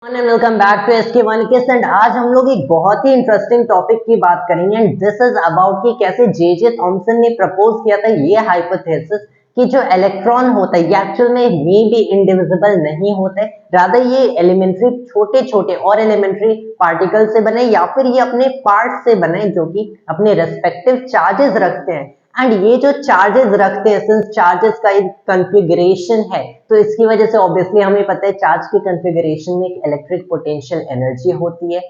Welcome back to SK1 किस and आज हम लोग एक बहुत ही इंटरेस्टिंग टॉपिक की बात करेंगे एंड दिस इज अबाउट कि कैसे जे थॉमसन ने प्रपोज किया था ये हाइपोथेसिस कि जो इलेक्ट्रॉन होता है ये एक्चुअल में मे भी इंडिविजिबल नहीं होते, रादर ये एलिमेंट्री छोटे छोटे और एलिमेंट्री पार्टिकल से बने या फिर ये अपने पार्ट से बने जो कि अपने रेस्पेक्टिव चार्जेस रखते हैं। एंड ये जो चार्जेस रखते हैं सिंस चार्जेस का एक कॉन्फ़िगरेशन है तो इसकी वजह से ऑब्वियसली हमें पता है चार्ज के कॉन्फ़िगरेशन में एक इलेक्ट्रिक पोटेंशियल एनर्जी होती है।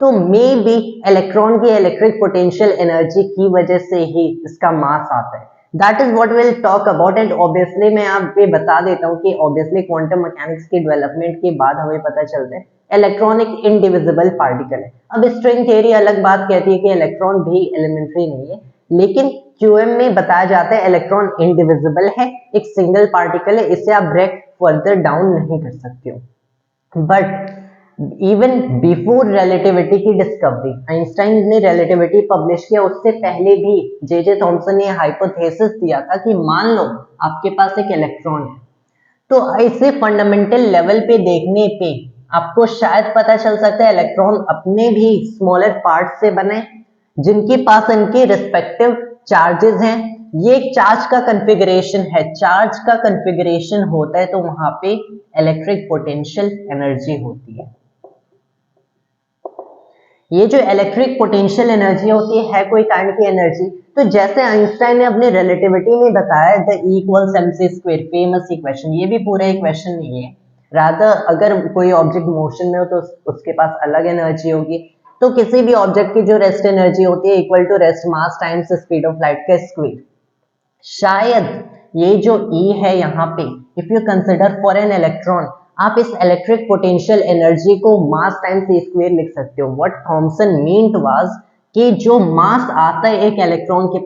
तो मे बी इलेक्ट्रॉन की इलेक्ट्रिक पोटेंशियल एनर्जी की वजह से ही इसका मास आता है। That is what will talk about and obviously मैं आप पे बता देता हूँ कि ऑब्वियसली क्वांटम मैकेनिक्स के डेवलपमेंट के बाद हमें पता चलता है इलेक्ट्रॉन एक इनडिविजिबल पार्टिकल है। अब स्ट्रिंग थियरी अलग बात कहती है कि इलेक्ट्रॉन भी एलिमेंट्री नहीं है, लेकिन क्यूएम में बताया जाता है इलेक्ट्रॉन इंडिविजिबल है, एक सिंगल पार्टिकल है, इसे आप ब्रेक फर्दर डाउन नहीं कर सकते हो। बट इवन बिफोर रिलेटिविटी की डिस्कवरी, आइंस्टाइन ने रिलेटिविटी पब्लिश किया उससे पहले भी जे थॉमसन ने हाइपोथेसिस दिया था कि मान लो आपके पास एक इलेक्ट्रॉन है, तो इसे फंडामेंटल लेवल पे देखने पे आपको शायद पता चल सकता है इलेक्ट्रॉन अपने भी स्मॉलर पार्ट से बने जिनके पास इनके रिस्पेक्टिव चार्जेस हैं। ये चार्ज का कॉन्फ़िगरेशन है, चार्ज का कॉन्फ़िगरेशन होता है तो वहां पे इलेक्ट्रिक पोटेंशियल एनर्जी होती है। ये जो इलेक्ट्रिक पोटेंशियल एनर्जी होती है कोई काइंड की एनर्जी, तो जैसे आइंस्टाइन ने अपने रिलेटिविटी में बताया the equals MC square famous equation, ये भी पूरा इक्वेशन नहीं है, रादर अगर कोई ऑब्जेक्ट मोशन में हो तो उसके पास अलग एनर्जी होगी। तो किसी भी ऑब्जेक्ट की जो रेस्ट एनर्जी होती है equal to rest mass times speed of light का स्क्वायर। शायद ये जो E है यहाँ पे if you consider for an electron, आप इस इलेक्ट्रिक पोटेंशियल एनर्जी को मास टाइम्स ए स्क्वायर लिख सकते हो। व्हाट थॉमसन मीन्ट वाज कि जो मास आता है एक इलेक्ट्रॉन के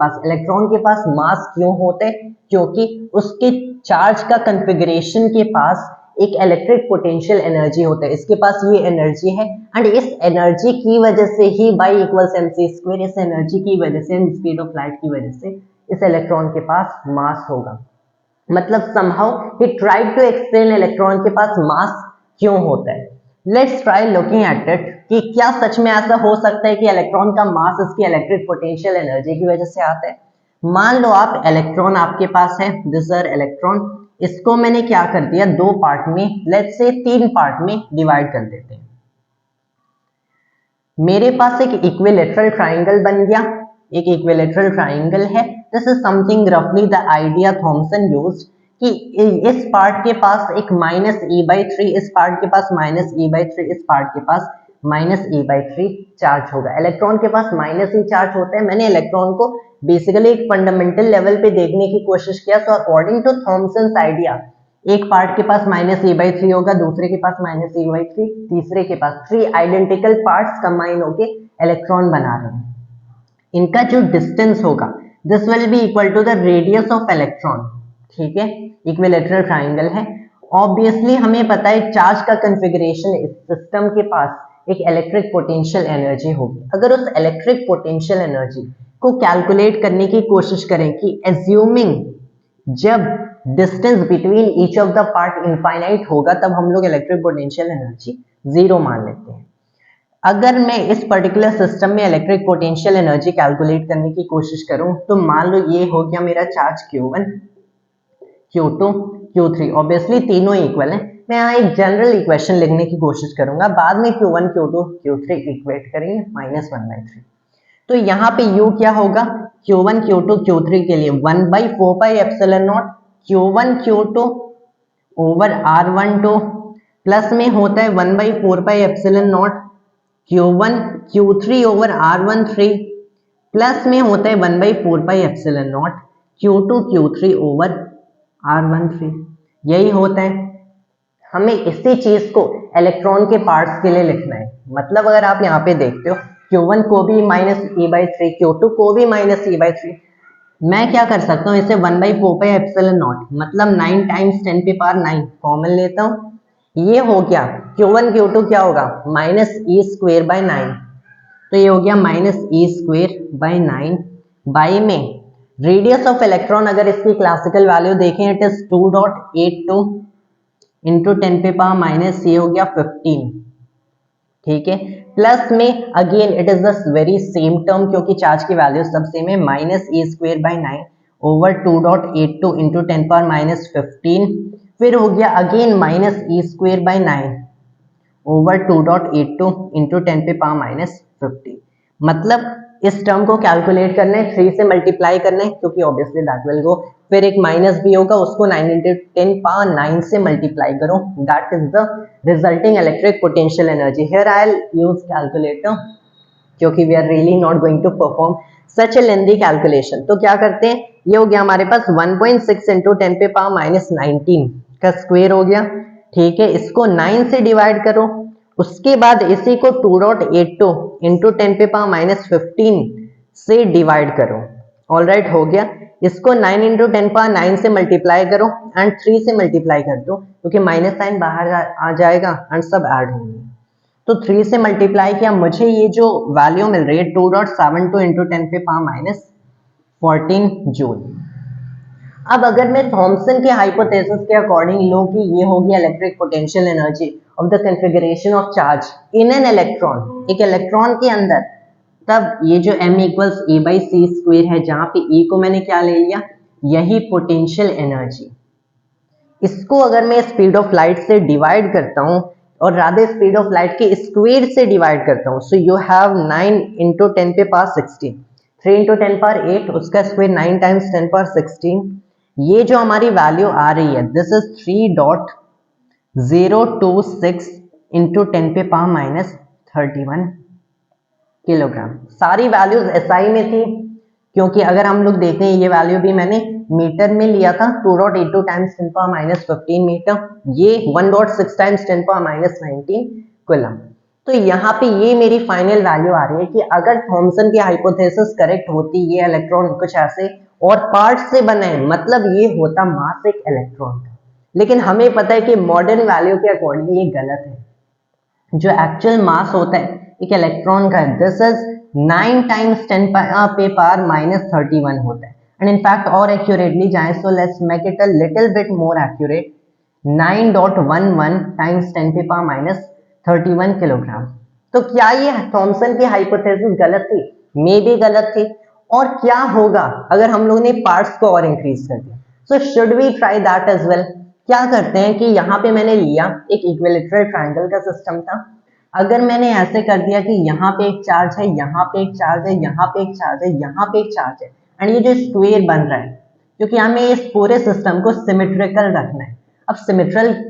पास मास क्यों होता है, क्योंकि उसके चार्ज का कॉन्फ़िगरेशन के पास एक इलेक्ट्रिक पोटेंशियल एनर्जी होता है, इसके पास ये एनर्जी है एंड इस एनर्जी की वजह से ही बाई इक्वल्स एमसी स्क्वायर, इस एनर्जी की वजह से स्पीड ऑफ लाइट की वजह से इस इलेक्ट्रॉन के पास मास होगा। मतलब somehow he tried to explain electron के पास मास क्यों होता है। Let's try looking at it कि क्या सच में ऐसा हो सकता है कि इलेक्ट्रॉन का मास इसकी इलेक्ट्रिक पोटेंशियल एनर्जी की वजह से आता है। मान लो आप इलेक्ट्रॉन आपके पास है, दिस आर इलेक्ट्रॉन, इसको मैंने क्या कर दिया दो पार्ट में, लेट्स से तीन पार्ट में डिवाइड कर देते हैं। मेरे पास एक इक्विलेटरल ट्राइंगल बन गया, एक इक्विलेटरल ट्राइंगल है। दिस इज समथिंग रफली द आइडिया थॉमसन यूज्ड कि इस पार्ट के पास एक माइनस E/3, इस पार्ट के पास माइनस E/3, इस पार्ट के पास माइनस E/3 चार्ज होगा। इलेक्ट्रॉन के पास माइनस ही चार्ज होता है। मैंने इलेक्ट्रॉन को बेसिकली एक फंडामेंटल लेवल पे देखने की कोशिश किया। So according to Thomson's idea एक पार्ट के पास माइनस E/3 होगा, दूसरे के पास माइनस E/3, तीसरे के पास, थ्री आइडेंटिकल पार्ट्स कंबाइन होके इलेक्ट्रॉन बना रहे हैं। इनका जो डिस्टेंस होगा this will be equal to the radius of electron. ठीक है, इक्विलेटरल ट्राइंगल है। ऑब्वियसली हमें पता है चार्ज का कॉन्फ़िगरेशन, इस सिस्टम के पास एक इलेक्ट्रिक पोटेंशियल एनर्जी होगी। अगर उस इलेक्ट्रिक पोटेंशियल एनर्जी को कैलकुलेट करने की कोशिश करें कि एज्यूमिंग जब distance between each of the part infinite होगा तब हम लोग इलेक्ट्रिक पोटेंशियल एनर्जी जीरो मान लेते हैं। अगर मैं इस पर्टिकुलर सिस्टम में इलेक्ट्रिक पोटेंशियल एनर्जी कैलकुलेट करने की कोशिश करूं तो मान लो ये हो गया मेरा charge Q1, Q2, Q3, obviously तीनों इक्वल हैं। मैं यहाँ एक जनरल इक्वेशन लिखने की कोशिश करूंगा, बाद में Q1, Q2, Q3 इक्वेट करेंगे -1/3। तो यहाँ पे U क्या होगा, Q1, Q2, Q3 के लिए 1/4πε0 Q1 Q2 over R12 plus में होता है 1/4πε0 Q1 Q3 over R13 plus में होता है 1/4πε0 Q2 Q3 ओवर R13। यही होता है। हमें इसी चीज को इलेक्ट्रॉन के पार्ट्स के लिए लिखना है। मतलब अगर आप यहाँ पे देखते हो Q1 को भी -E/3, Q2 को भी -E/3, मैं क्या कर सकता हूँ इसे 1/4πε0 मतलब 9 टाइम्स 10⁻⁹ कॉमन लेता हूँ। ये हो गया Q1 Q2 क्या होगा -E²/9, तो ये हो गया -E²/9 बाई में रेडियस ऑफ इलेक्ट्रॉन। अगर इसकी क्लासिकल वैल्यू देखें इट इज 2.82 इंटू 10⁻⁻, ये हो गया 15 ठीक है। प्लस में again it is the very same term क्योंकि चार्ज की वैल्यू सब सेम है, minus A square by 9 over 2.82 into 10 power minus 15, फिर हो गया again minus A square by 9 over 2.82 into 10 पे पावर माइनस 15। मतलब इस टर्म को कैलकुलेट करना है, 3 से मल्टीप्लाई करना है क्योंकि ऑब्वियसली दैट विल गो, फिर एक माइनस भी होगा उसको 9 इंटू 10 पावर 9 से मल्टीप्लाई करो, that is the resulting electric potential energy. Here I will use calculator क्योंकि we are really not going to perform such a lengthy calculation. तो क्या करते हैं, ये हो गया हमारे पास 1.6 इंटू 10 पे पावर माइनस 19 का स्क्वायर हो गया, ठीक है। इसको 9 से डिवाइड करो, उसके बाद इसी को 2.82 इंटू 10 पे पावर माइनस 15 से डिवाइड करो। ऑल राइट, हो गया। इसको 9 इंटू 10 पावर 9 से मल्टीप्लाई करो एंड 3 से मल्टीप्लाई कर दो क्योंकि माइनस साइन बाहर आ जाएगा एंड सब ऐड होंगे। तो 3 से मल्टीप्लाई किया, मुझे ये जो वैल्यू मिल रही है 2.72 इंटू 10 पे पावर माइनस 14 जूल। अब अगर मैं थॉमसन के हाइपोथेसिस के अकॉर्डिंग लूं कि ये होगी electric potential energy of the configuration of charge in an electron, एक इलेक्ट्रॉन के अंदर, तब ये जो m equals a by c square है जहां पे e को मैंने क्या ले लिया, यही पोटेंशियल एनर्जी। इसको अगर मैं स्पीड ऑफ लाइट से डिवाइड करता हूं और रादर स्पीड ऑफ लाइट के स्क्वेयर से डिवाइड करता हूं, सो यू हैव 9 इंटू 10 पे पावर 16, 3 इंटू 10 पावर 8, उसका स्क्वेयर 9 टाइम्स 10 पावर 16। ये जो हमारी वैल्यू आ रही है दिस इज 3.026 इंटू 10 पे पावर माइनस 31 किलोग्राम। सारी वैल्यूज एसआई में थी क्योंकि अगर हम लोग देखें ये वैल्यू भी मैंने मीटर में लिया था, 2.82 टाइम्स 10 पावर माइनस 15 मीटर, ये 1.6 टाइम्स 10 पावर माइनस 19 कूलम। तो यहाँ पे ये मेरी फाइनल वैल्यू आ रही है कि अगर थॉमसन की हाइपोथेसिस करेक्ट होती, ये इलेक्ट्रॉन कुछ ऐसे और पार्ट से बने, मतलब ये होता मास एक इलेक्ट्रॉन का। लेकिन हमें पता है कि मॉडर्न वैल्यू के अकॉर्डिंग ये गलत है। जो एक्चुअल मास होता है एक इलेक्ट्रॉन का, दिस इज 9 टाइम्स 10 पे पावर माइनस 31 होता है। एंड इनफैक्ट और एक्यूरेटली जाए so let's make it a little bit more accurate, 9.11 times 10 पे पावर माइनस 31 किलोग्राम। तो क्या ये थॉमसन की हाइपोथेसिस गलत थी? मे भी गलत थी। और क्या होगा अगर हम लोग ने पार्ट्स को और इंक्रीज कर दिया? So should we try that as well. क्या करते हैं कि यहाँ पे मैंने लिया एक इक्विलैटरल ट्रायंगल का सिस्टम था। अगर मैंने ऐसे कर दिया कि यहाँ पे एक चार्ज है, यहाँ पे एक चार्ज है, यहाँ पे एक चार्ज है, यहाँ पे एक चार्ज है, एंड ये जो स्क्वायर बन रहा है, क्योंकि हमें इस पूरे सिस्टम को सिमेट्रिकल रखना है। अब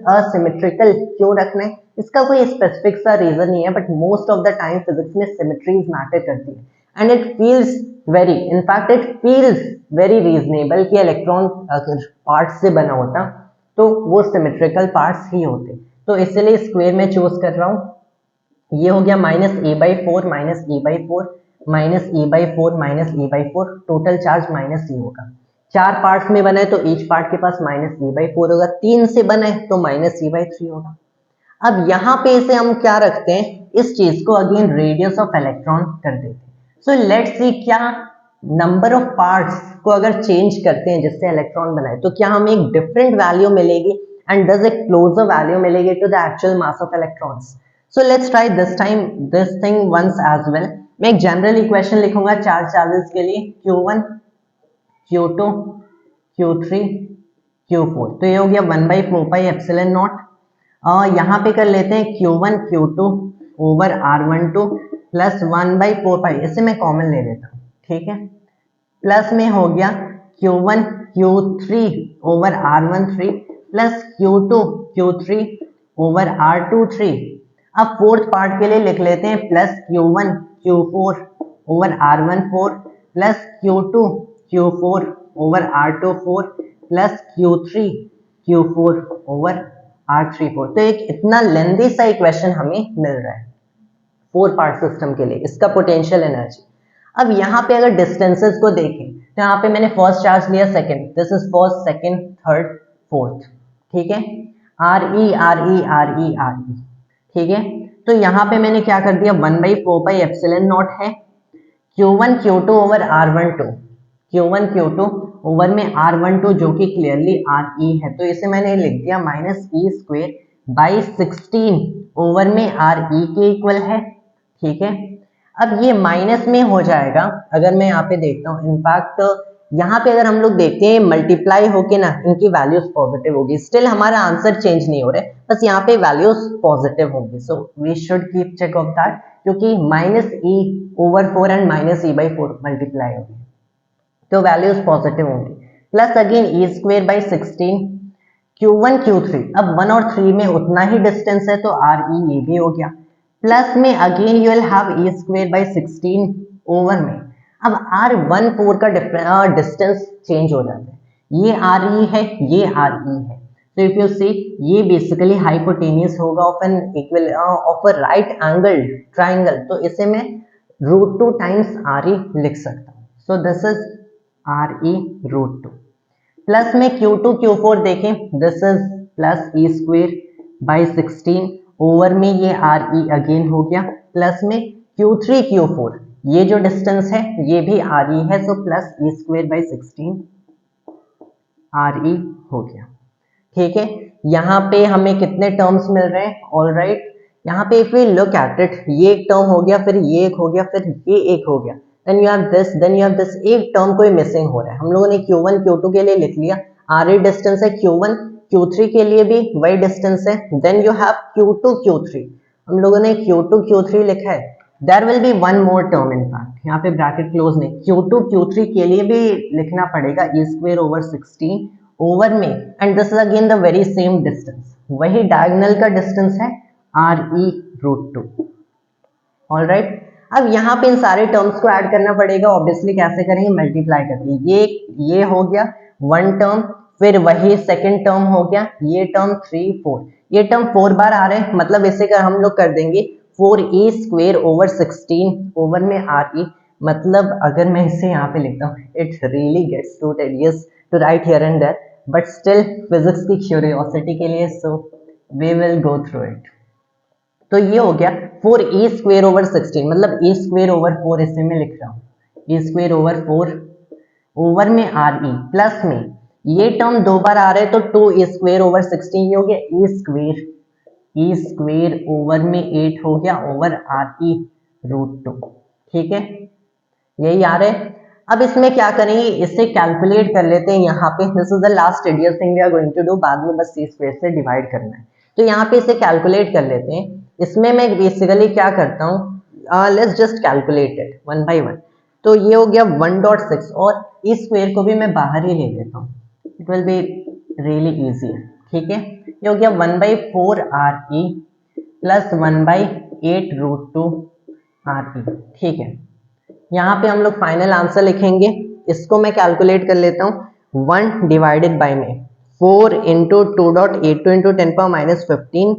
असिमेट्रिकल क्यों रखना है, इसका कोई स्पेसिफिक सा रीजन नहीं है, but most of the time physics में सिमेट्रीज मैटर करती है and it feels very, in fact it feels very reasonable कि इलेक्ट्रॉन अगर पार्ट्स से बना होता तो वो सिमेट्रिकल पार्ट्स ही होते। तो इसलिए स्क्वायर में चूज कर रहा हूँ। ये हो गया minus A by four minus A by four minus A by four minus A by four, total charge minus E होगा। 4 पार्ट्स में बना है तो ईच पार्ट के पास माइनस ई बाई फोर होगा, 3 से बना है तो माइनस ई बाई थ्री होगा। अब यहाँ पे इसे हम क्या रखते हैं, इस चीज को अगेन रेडियस ऑफ इलेक्ट्रॉन कर देते हैं। सो लेट्स सी क्या नंबर ऑफ पार्ट्स को अगर चेंज करते हैं जिससे इलेक्ट्रॉन बनाए तो क्या हमें एक डिफरेंट वैल्यू मिलेगी एंड डज एक क्लोजर वैल्यू मिलेगी to the actual mass of electrons. So let's try this thing once as well. मैं एक जनरल इक्वेशन लिखूंगा चार चार्जेस के लिए, Q1, Q2, Q3, Q4। तो ये हो गया 1/4 पाई एप्सिलॉन नॉट। यहाँ पे कर लेते हैं Q1 Q2 over R12 plus 1/4 पाई, इसे मैं कॉमन ले लेता हूँ, ठीक है। प्लस में हो गया Q1 Q3 over R13 plus Q2 Q3 over R23। अब फोर्थ पार्ट के लिए लिख लेते हैं plus Q1 Q4 over R14 plus Q2 Q4 over R24 plus Q3 Q4 over R34। तो एक इतना लेंदी सा इक्वेशन हमें मिल रहा है 4 पार्ट सिस्टम के लिए, इसका पोटेंशियल एनर्जी। अब यहाँ पे अगर डिस्टेंसेस को देखें तो यहाँ पे मैंने फर्स्ट चार्ज लिया, second, this is first second third fourth, ठीक है, RE RE RE RE, ठीक है। तो यहाँ पे मैंने क्या कर दिया, 1/4 पाई एप्सिलॉन नॉट है Q1 Q2 over R12, Q1 Q2 over में R12 जो कि क्लियरली RE है, तो इसे मैंने लिख दिया minus E square by 16 over में आर ई के इक्वल है, ठीक है। अब ये माइनस में हो जाएगा, अगर मैं यहाँ पे देखता हूँ, इनफैक्ट यहाँ पे अगर हम लोग देखते हैं मल्टीप्लाई होके ना इनकी वैल्यूज पॉजिटिव होगी, स्टिल हमारा आंसर चेंज नहीं हो रहा है, बस यहाँ पे वैल्यूज पॉजिटिव होंगी, so we should keep check of that, क्योंकि minus E over 4 and minus E by 4 multiply होगी तो वैल्यूज पॉजिटिव होंगी। Plus again E square by 16 Q1 Q3, अब 1 और 3 में उतना ही डिस्टेंस है तो आर ई ये भी हो गया। प्लस में again you will have E square by 16 over में, अब आर 1 4 का डिस्टेंस चेंज हो जाता है, ये आर ई है, ये आर ई है, तो इफ यू सी ये बेसिकली हाइपोटेनियस होगा of an equal of a right angle triangle, तो इसे मैं √2 टाइम्स आर ई लिख सकता हूँ, so this is R E √2। Plus में Q2 Q4 देखें, this is plus E square by 16 over में ये आर ई अगेन हो गया, प्लस में Q3 Q4 ये जो डिस्टेंस है ये भी आर ई है, so plus E square by 16 R E हो गया, ठीक है। यहाँ पे हमें कितने टर्म्स मिल रहे हैं, ऑल राइट, यहाँ पे if we look at it, ये एक टर्म हो गया, फिर ये एक हो गया, फिर ये एक हो गया, then you have this, then you have this, एक टर्म कोई मिसिंग हो रहा है। हम लोगों ने Q1 Q2 के लिए लिख लिया, आर ई डिस्टेंस है, Q1 Q3 के लिए भी वही डिस्टेंस है, then you have Q2 Q3, हम लोगों ने Q2 Q3 लिखा है, there will be one more term, in fact यहाँ पे ब्रैकेट क्लोज नहीं, Q2 Q3 के लिए भी लिखना पड़ेगा ई स्क्वेयर ओवर 16 ओवर में, and this is again the very same distance, वही डायगोनल का डिस्टेंस है आर ई √2, ऑल राइट। अब यहाँ पे इन सारे टर्म्स को ऐड करना पड़ेगा, ऑब्वियसली कैसे करेंगे, मल्टीप्लाई करके, ये हो गया वन टर्म, फिर वही सेकंड टर्म हो गया, ये टर्म 3 4, ये टर्म 4 बार आ रहे हैं, मतलब इसे कर हम लोग कर देंगे 4e स्क्वेयर ओवर 16 ओवर में आर ई, मतलब अगर मैं इसे यहाँ पे लिखता हूँ, it really gets to tedious to write here and there, but still physics की क्यूरियोसिटी के लिए, so we will go through it. तो ये हो गया 4e स्क्वेयर ओवर 16, मतलब e स्क्वेयर ओवर 4 इसे मैं लिख रहा हूँ, e स्क्वेयर ओवर 4 ओवर में आर ई, प्लस में ये टर्म दो बार आ रहे हैं तो 2e स्क्वेयर ओवर 16, ये हो गया e स्क्वेयर ओवर में 8 हो गया ओवर आर ई √2, ठीक है, यही आ रहे हैं। अब इसमें क्या करेंगे, इससे कैलकुलेट कर लेते हैं, यहाँ पे this is the last tedious thing we are going to do, बाद में बस सी स्क्वेयर से डिवाइड करना है, तो यहाँ पे इसे कैलकुलेट कर लेते हैं। इसमें मैं बेसिकली क्या करता हूँ, let's just calculate it one by one, तो ये हो गया 1.6 और इस स्क्वेयर को भी मैं बाहर ही ले लेता हूँ, it will be really easy, ठीक है। ये हो गया 1/4 R E plus 1/8 √2 R E, ठीक है। यहाँ पे हम लोग फाइनल आंसर लिखेंगे, इसको मैं कैलकुलेट कर लेता हूँ, 1 डिवाइडेड बाई में 4 इंटू 2.82 इंटू 10⁻15,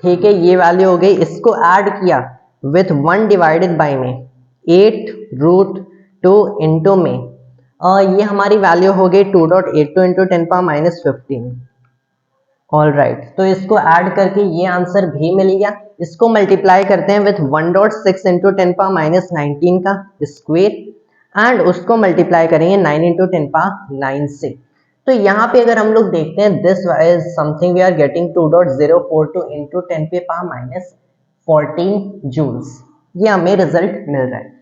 ठीक है, ये वैल्यू हो गई, इसको ऐड किया विथ 1 डिवाइडेड बाई में 8 √2 इंटू में, ये हमारी वैल्यू हो गई 2.82 इंटू 10⁻15, ऑल राइट, तो इसको ऐड करके ये आंसर भी मिल गया। इसको मल्टीप्लाई करते हैं विथ 1.6 इंटू 10⁻19 का स्क्वेयर, एंड उसको मल्टीप्लाई करेंगे 9 इंटू 10⁻9 से, तो यहाँ पे अगर हम लोग देखते हैं, this is something we are getting 2.042 into 10⁻14 joules, ये हमें रिजल्ट मिल रहा है।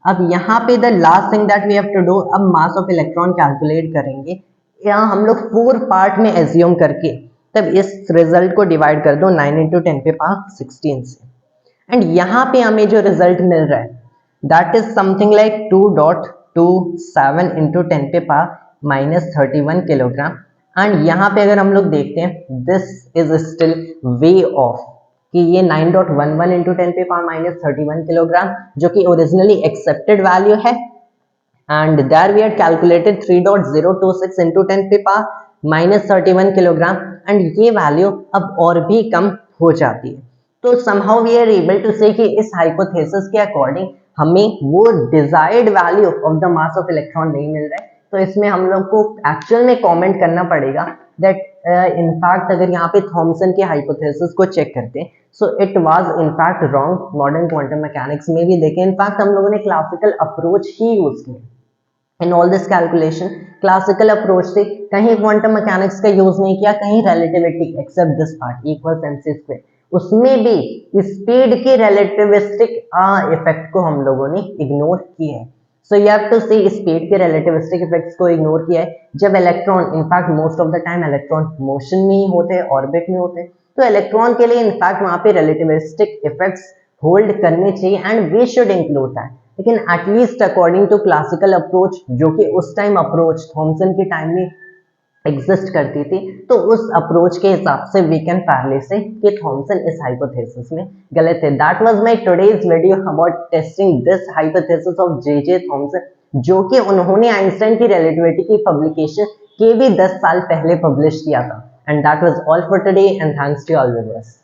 अब यहाँ पे the last thing that we have to do, अब मास ऑफ इलेक्ट्रॉन कैलकुलेट करेंगे, यहाँ हम लोग 4 पार्ट में एज्यूम करके तब इस रिजल्ट को डिवाइड कर दो 9 इंटू 10⁻16 से, एंड यहाँ पे हमें जो रिजल्ट मिल रहा है that is something like 2.27 into 10⁻31 kilogram, and यहाँ पे अगर हम लोग देखते हैं, this is still way of कि ये 9.11 इंटू 10⁻31 किलोग्राम, जो कि ओरिजिनली एक्सेप्टेड वैल्यू है, and there we had calculated 3.026 into 10⁻31 kilogram, and ये वैल्यू अब और भी कम हो जाती है, तो somehow we are able to say कि इस हाइपोथेसिस के अकॉर्डिंग हमें वो desired value of the mass of electron नहीं मिल रहा है, तो इसमें हम लोग को एक्चुअल में कमेंट करना पड़ेगा दैट इनफैक्ट अगर यहाँ पे थॉमसन के हाइपोथेसिस को चेक करते हैं, so it was in fact wrong. Modern quantum mechanics में भी देखें, इनफैक्ट हम लोगों ने क्लासिकल अप्रोच ही यूज की in all this calculation, classical approach से कहीं क्वांटम मैकेनिक्स का यूज नहीं किया, कहीं relativity, except this part equals mc square, उसमें भी स्पीड के रिलेटिविस्टिक इफेक्ट को हम लोगों ने इग्नोर किया है। So you have to see speed के रिलेटिविस्टिक इफेक्ट्स को इग्नोर किया है। जब electron, in fact most of the time electron motion में ही होते हैं, ऑर्बिट में होते हैं, तो इलेक्ट्रॉन के लिए इनफैक्ट वहां पे रिलेटिविस्टिक इफेक्ट्स होल्ड करने चाहिए and we should include that. लेकिन at least according to classical approach, जो कि उस टाइम अप्रोच थॉमसन के टाइम में एग्जिस्ट करती थी, तो उस अप्रोच के हिसाब से वी कैन पहले से कि थॉमसन इस हाइपोथेसिस में गलत है। That was my today's video about testing this hypothesis of J Thomson, जो कि उन्होंने आइंस्टाइन की रिलेटिविटी की पब्लिकेशन के भी 10 साल पहले पब्लिश किया था। And that was all for today and thanks to all viewers.